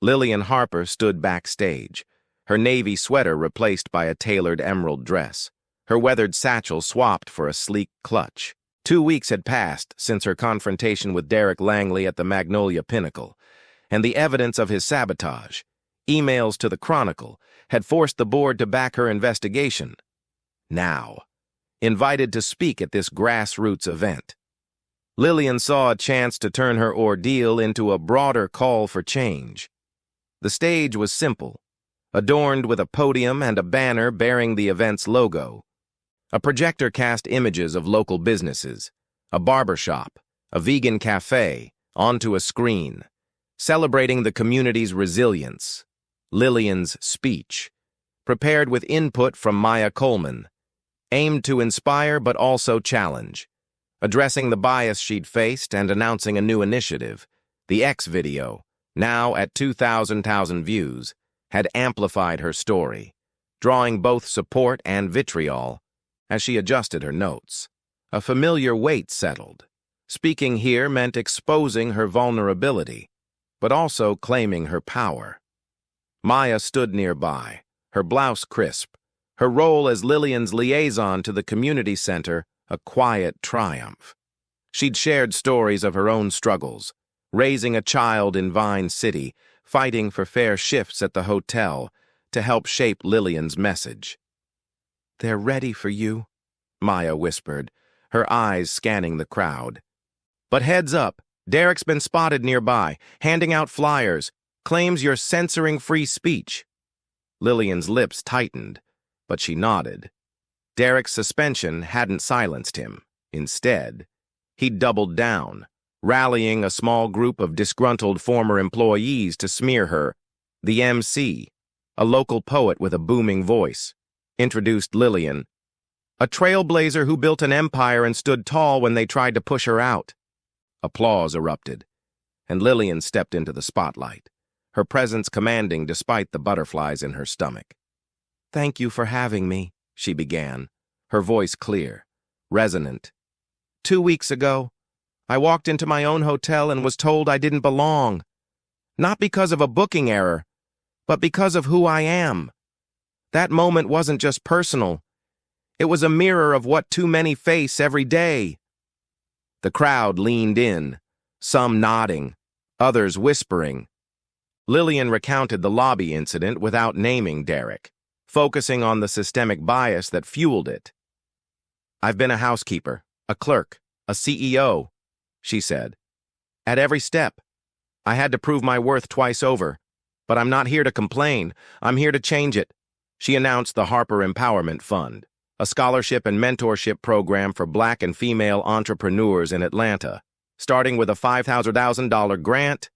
Lillian Harper stood backstage, her navy sweater replaced by a tailored emerald dress, her weathered satchel swapped for a sleek clutch. 2 weeks had passed since her confrontation with Derek Langley at the Magnolia Pinnacle, and the evidence of his sabotage, emails to the Chronicle, had forced the board to back her investigation. Now, invited to speak at this grassroots event, Lillian saw a chance to turn her ordeal into a broader call for change. The stage was simple, adorned with a podium and a banner bearing the event's logo. A projector cast images of local businesses, a barbershop, a vegan cafe, onto a screen, celebrating the community's resilience. Lillian's speech, prepared with input from Maya Coleman, aimed to inspire but also challenge, addressing the bias she'd faced and announcing a new initiative. The X video, now at 2,000 views, had amplified her story, drawing both support and vitriol. As she adjusted her notes, a familiar weight settled. Speaking here meant exposing her vulnerability, but also claiming her power. Maya stood nearby, her blouse crisp, her role as Lillian's liaison to the community center a quiet triumph. She'd shared stories of her own struggles, raising a child in Vine City, fighting for fair shifts at the hotel to help shape Lillian's message. "They're ready for you," Maya whispered, her eyes scanning the crowd. "But heads up, Derek's been spotted nearby, handing out flyers, claims you're censoring free speech." Lillian's lips tightened, but she nodded. Derek's suspension hadn't silenced him. Instead, he'd doubled down, rallying a small group of disgruntled former employees to smear her. The MC, a local poet with a booming voice, introduced Lillian, a trailblazer who built an empire and stood tall when they tried to push her out. Applause erupted, and Lillian stepped into the spotlight, her presence commanding despite the butterflies in her stomach. "Thank you for having me," she began, her voice clear, resonant. "2 weeks ago, I walked into my own hotel and was told I didn't belong. Not because of a booking error, but because of who I am. That moment wasn't just personal. It was a mirror of what too many face every day." The crowd leaned in, some nodding, others whispering. Lillian recounted the lobby incident without naming Derek, focusing on the systemic bias that fueled it. "I've been a housekeeper, a clerk, a CEO," she said. "At every step, I had to prove my worth twice over. But I'm not here to complain. I'm here to change it." She announced the Harper Empowerment Fund, a scholarship and mentorship program for Black and female entrepreneurs in Atlanta. Starting with a $5,000 grant,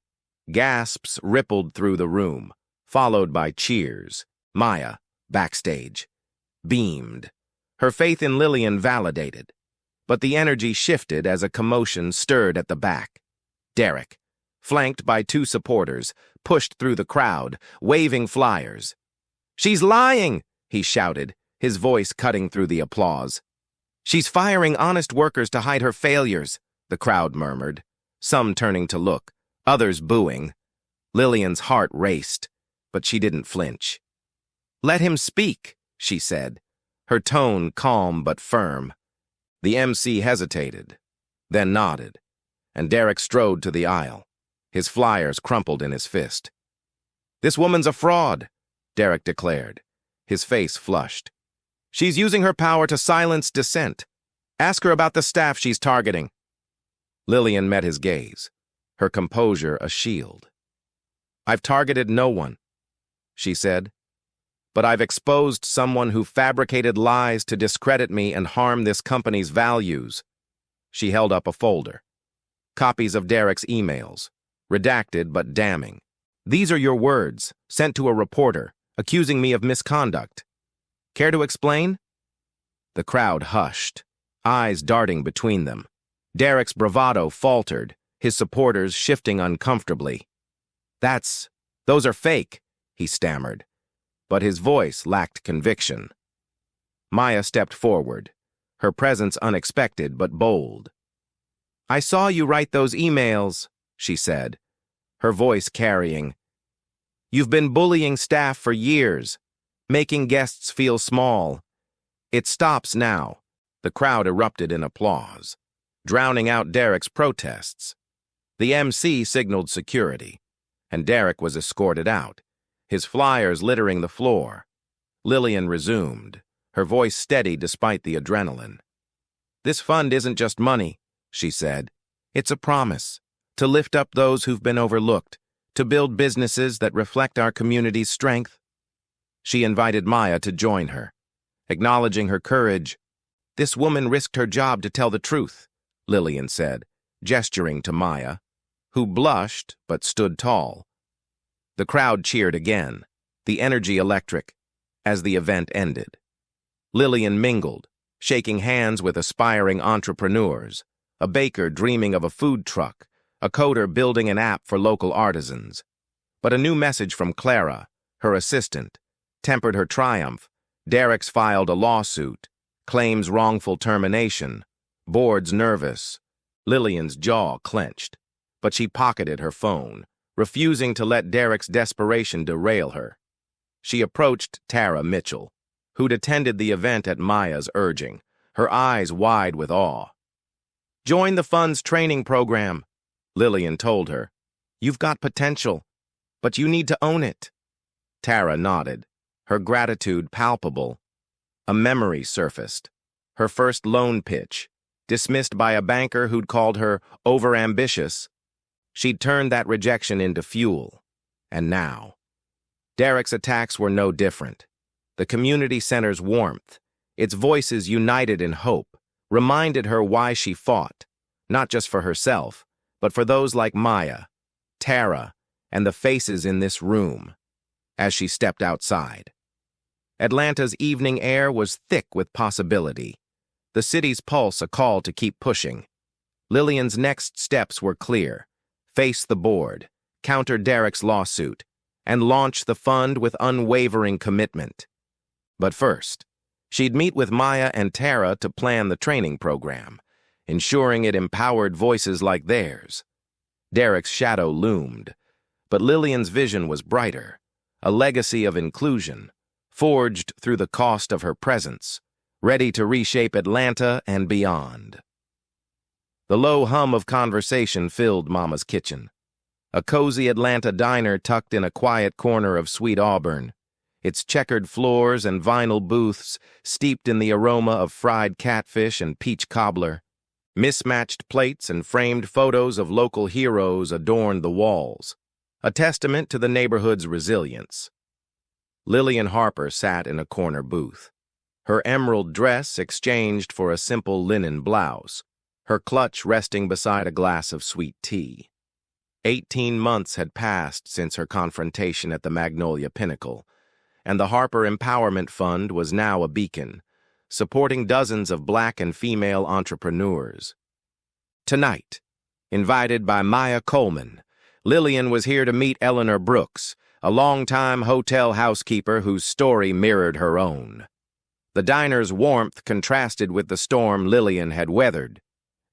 gasps rippled through the room, followed by cheers. Maya, backstage, beamed, her faith in Lillian validated. But the energy shifted as a commotion stirred at the back. Derek, flanked by 2 supporters, pushed through the crowd, waving flyers. "She's lying!" he shouted, his voice cutting through the applause. "She's firing honest workers to hide her failures," the crowd murmured, some turning to look, others booing. Lillian's heart raced, but she didn't flinch. "Let him speak," she said, her tone calm but firm. The MC hesitated, then nodded, and Derek strode to the aisle, his flyers crumpled in his fist. "This woman's a fraud," Derek declared, his face flushed. "She's using her power to silence dissent. Ask her about the staff she's targeting." Lillian met his gaze, her composure a shield. "I've targeted no one," she said, "but I've exposed someone who fabricated lies to discredit me and harm this company's values." She held up a folder. Copies of Derek's emails, redacted but damning. "These are your words, sent to a reporter, accusing me of misconduct. Care to explain?" The crowd hushed, eyes darting between them. Derek's bravado faltered, his supporters shifting uncomfortably. Those are fake," he stammered, but his voice lacked conviction. Maya stepped forward, her presence unexpected but bold. "I saw you write those emails," she said, her voice carrying. "You've been bullying staff for years, making guests feel small. It stops now." The crowd erupted in applause, drowning out Derek's protests. The MC signaled security, and Derek was escorted out, his flyers littering the floor. Lillian resumed, her voice steady despite the adrenaline. "This fund isn't just money," she said. "It's a promise to lift up those who've been overlooked, to build businesses that reflect our community's strength." She invited Maya to join her, acknowledging her courage. "This woman risked her job to tell the truth," Lillian said, gesturing to Maya, who blushed but stood tall. The crowd cheered again, the energy electric, as the event ended. Lillian mingled, shaking hands with aspiring entrepreneurs, a baker dreaming of a food truck, a coder building an app for local artisans. But a new message from Clara, her assistant, tempered her triumph. Derek's filed a lawsuit, claims wrongful termination, board's nervous. Lillian's jaw clenched, but she pocketed her phone, refusing to let Derek's desperation derail her. She approached Tara Mitchell, who'd attended the event at Maya's urging, her eyes wide with awe. "Join the fund's training program," Lillian told her. "You've got potential, but you need to own it." Tara nodded, her gratitude palpable. A memory surfaced. Her first loan pitch, dismissed by a banker who'd called her overambitious. She'd turned that rejection into fuel. And now, Derek's attacks were no different. The community center's warmth, its voices united in hope, reminded her why she fought, not just for herself, but for those like Maya, Tara, and the faces in this room, as she stepped outside. Atlanta's evening air was thick with possibility, the city's pulse a call to keep pushing. Lillian's next steps were clear: face the board, counter Derek's lawsuit, and launch the fund with unwavering commitment. But first, she'd meet with Maya and Tara to plan the training program, ensuring it empowered voices like theirs. Derek's shadow loomed, but Lillian's vision was brighter, a legacy of inclusion, forged through the cost of her presence, ready to reshape Atlanta and beyond. The low hum of conversation filled Mama's kitchen, a cozy Atlanta diner tucked in a quiet corner of Sweet Auburn, its checkered floors and vinyl booths steeped in the aroma of fried catfish and peach cobbler. Mismatched plates and framed photos of local heroes adorned the walls, a testament to the neighborhood's resilience. Lillian Harper sat in a corner booth, her emerald dress exchanged for a simple linen blouse, her clutch resting beside a glass of sweet tea. 18 months had passed since her confrontation at the Magnolia Pinnacle, and the Harper Empowerment Fund was now a beacon, supporting dozens of Black and female entrepreneurs. Tonight, invited by Maya Coleman, Lillian was here to meet Eleanor Brooks, a longtime hotel housekeeper whose story mirrored her own. The diner's warmth contrasted with the storm Lillian had weathered.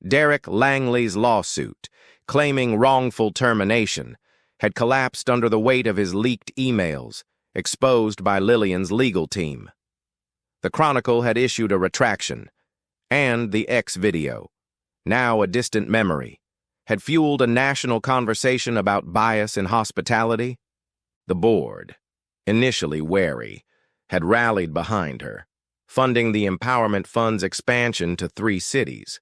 Derek Langley's lawsuit, claiming wrongful termination, had collapsed under the weight of his leaked emails, exposed by Lillian's legal team. The Chronicle had issued a retraction, and the X video, now a distant memory, had fueled a national conversation about bias in hospitality. The board, initially wary, had rallied behind her, funding the Empowerment Fund's expansion to 3 cities.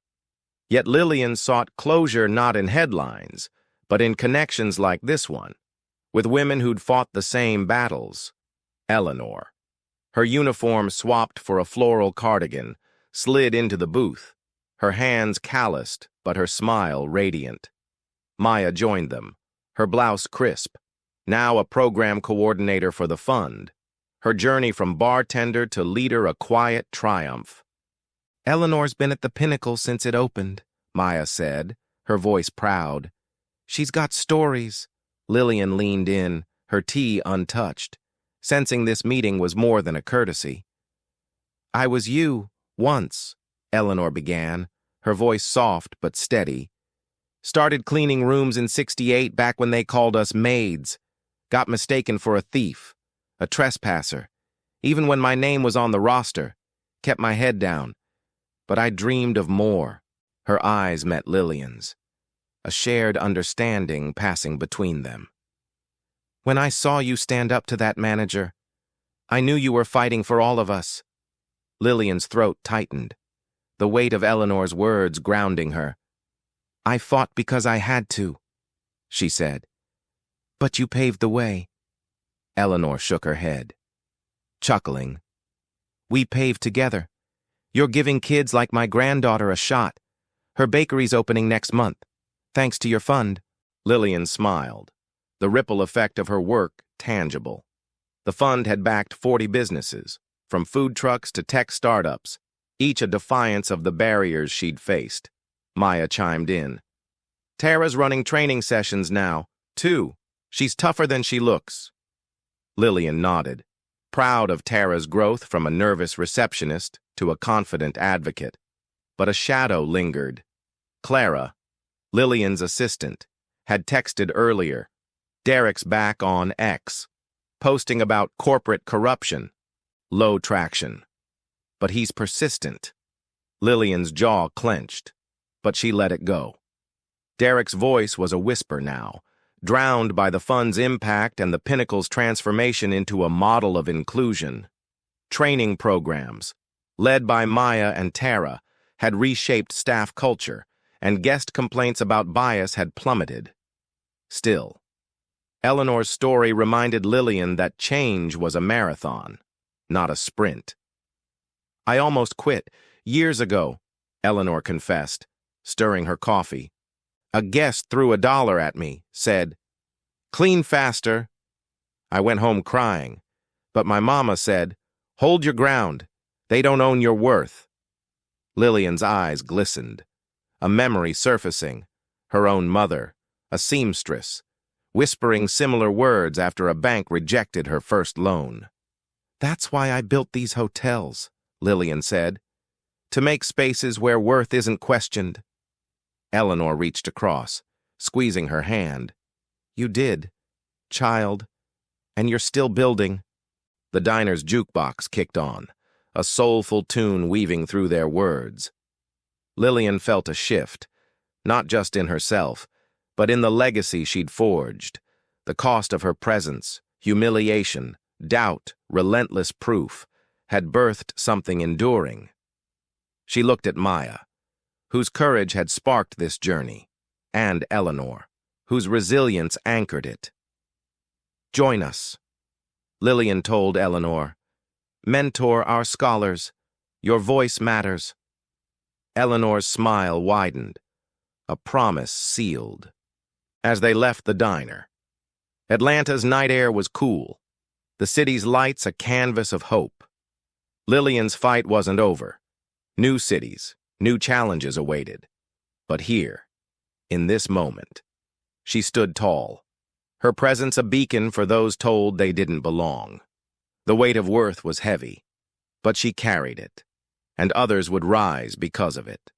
Yet Lillian sought closure not in headlines, but in connections like this one, with women who'd fought the same battles. Eleanor, her uniform swapped for a floral cardigan, slid into the booth, her hands calloused but her smile radiant. Maya joined them, her blouse crisp, now a program coordinator for the fund, her journey from bartender to leader a quiet triumph. "Eleanor's been at the Pinnacle since it opened," Maya said, her voice proud. "She's got stories." Lillian leaned in, her tea untouched, sensing this meeting was more than a courtesy. "I was you, once," Eleanor began, her voice soft but steady. "Started cleaning rooms in '68 back when they called us maids. Got mistaken for a thief, a trespasser. Even when my name was on the roster, kept my head down. But I dreamed of more." Her eyes met Lillian's, a shared understanding passing between them. "When I saw you stand up to that manager, I knew you were fighting for all of us." Lillian's throat tightened, the weight of Eleanor's words grounding her. "I fought because I had to," she said. "But you paved the way." Eleanor shook her head, chuckling. "We paved together. You're giving kids like my granddaughter a shot. Her bakery's opening next month, thanks to your fund." Lillian smiled, the ripple effect of her work tangible. The fund had backed 40 businesses, from food trucks to tech startups, each a defiance of the barriers she'd faced. Maya chimed in. "Tara's running training sessions now, too. She's tougher than she looks." Lillian nodded, proud of Tara's growth from a nervous receptionist to a confident advocate. But a shadow lingered. Clara, Lillian's assistant, had texted earlier. Derek's back on X, posting about corporate corruption. Low traction. But he's persistent. Lillian's jaw clenched, but she let it go. Derek's voice was a whisper now, drowned by the fund's impact and the Pinnacle's transformation into a model of inclusion. Training programs, led by Maya and Tara, had reshaped staff culture, and guest complaints about bias had plummeted. Still, Eleanor's story reminded Lillian that change was a marathon, not a sprint. "I almost quit, years ago," Eleanor confessed, stirring her coffee. "A guest threw $1 at me, said, 'Clean faster.' I went home crying, but my mama said, 'Hold your ground. They don't own your worth.'" Lillian's eyes glistened, a memory surfacing, her own mother, a seamstress, whispering similar words after a bank rejected her first loan. "That's why I built these hotels," Lillian said, "to make spaces where worth isn't questioned." Eleanor reached across, squeezing her hand. "You did, child, and you're still building." The diner's jukebox kicked on, a soulful tune weaving through their words. Lillian felt a shift, not just in herself, but in the legacy she'd forged. The cost of her presence, humiliation, doubt, relentless proof, had birthed something enduring. She looked at Maya, whose courage had sparked this journey, and Eleanor, whose resilience anchored it. "Join us," Lillian told Eleanor. "Mentor our scholars. Your voice matters." Eleanor's smile widened, a promise sealed. As they left the diner, Atlanta's night air was cool, the city's lights a canvas of hope. Lillian's fight wasn't over. New cities, new challenges awaited. But here, in this moment, she stood tall, her presence a beacon for those told they didn't belong. The weight of worth was heavy, but she carried it, and others would rise because of it.